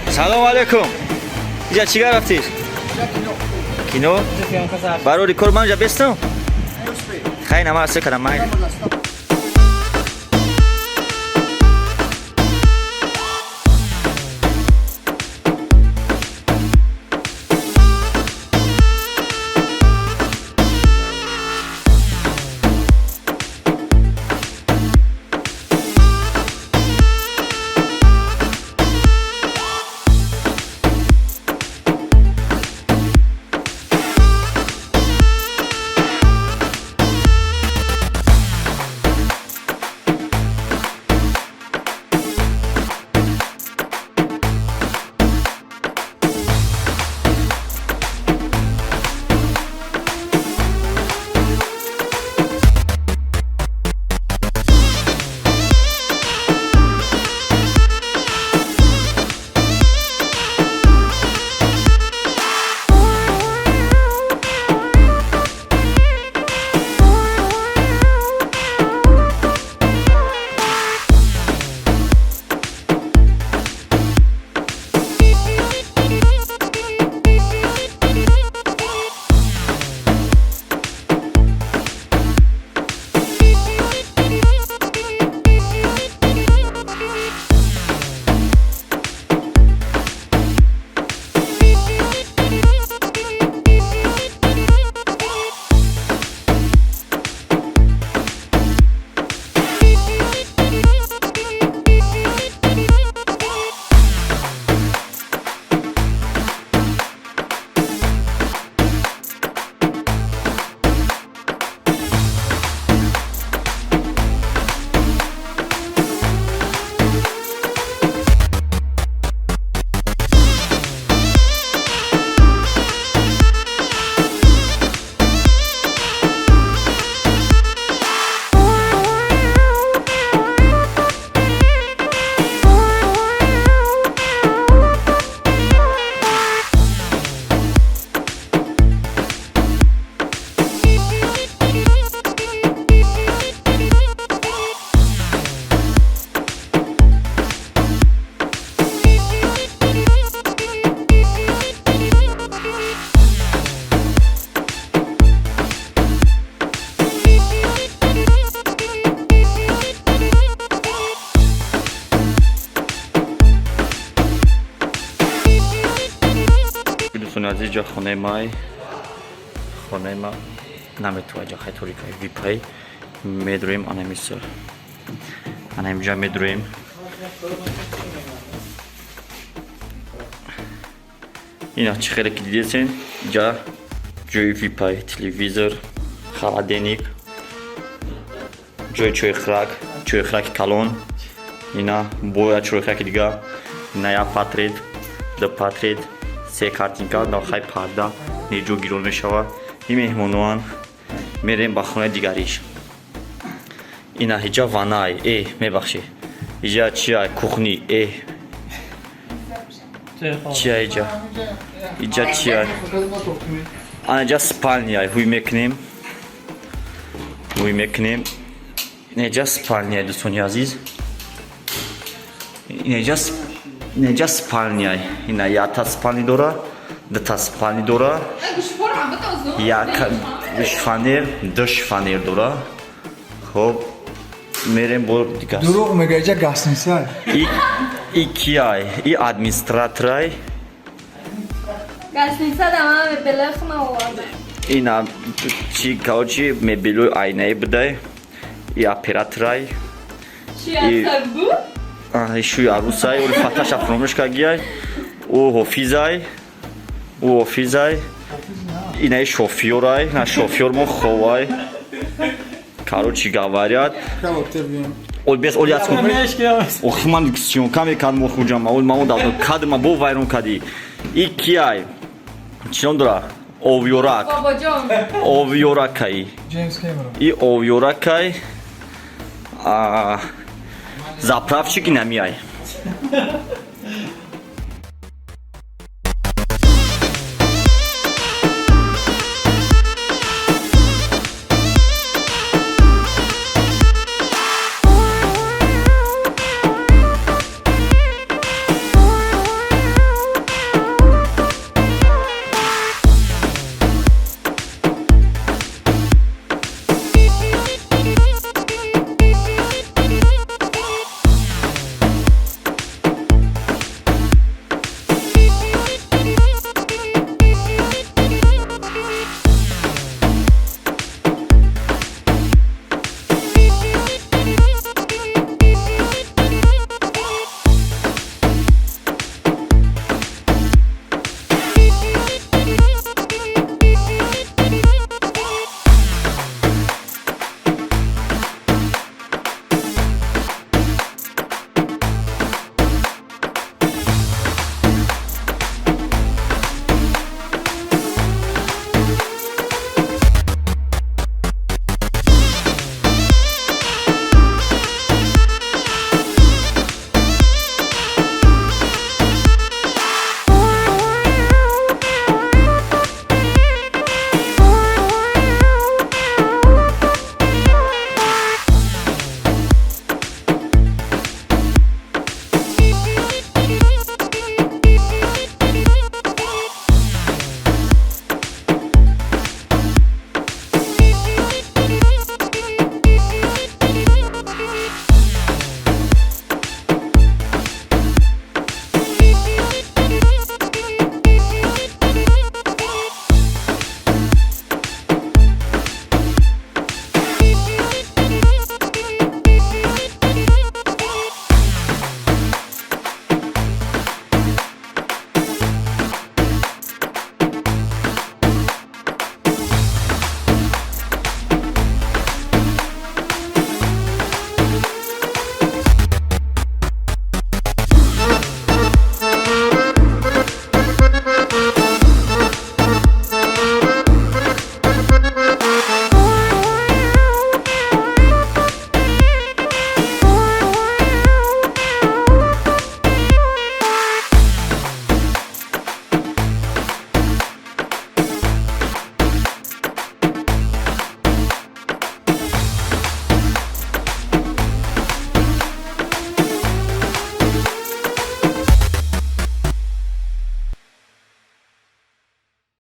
سلام علیکم. اینجا چیکار رفتید؟ کینو. برای ریکورد من اینجا بستم. خیلی نماز کردم من. از اینجا خونه ما نمیتونه اینجا خیلی طوری که ویپای میدرویم آنه میسر آنه اینجا میدرویم اینا چه خیلی که دیدیسین اینجا جوی ویپای تلویزر خالدنیک جوی چوی خراک کلون اینا بویا چوی خراک دیگه اینا یا پاترید دو پاترید سه کارتینکا داخل پرده نیجو گیرون میشود این مهمونوان میریم با خونه دیگریش اینا هیجا وانای میبخشی اینجا چیه کوخنی چیه اینجا چیه اینجا سپالنیه هوی میکنیم اینجا سپالنیه دوستانی عزیز اینجا سپالنیه اینا یا تا سپالنی داره دو تا سپالنی داره یا دو شفانیر داره خب میریم برو دیگه دروغ میگه اینجا گاسنیسای ای کیای ای ادمینستراتورای گاسنیسا دامه بلخ ما اینا چی کاوچی مبلو آینه بده ای اپراتورای چی اسبو شوی عروسای و فتاش افرامش کگیای او حفیظای اینه شوفیورای نه شوفیور مو خوای короче говорят ол без ол яцко охман съёмками кад мо хуҷама ол мамо давно кадма бо вайрон кади и кияй чион дора овёрак овёракай Джеймс Кэмерон и овёракай заправщик намияй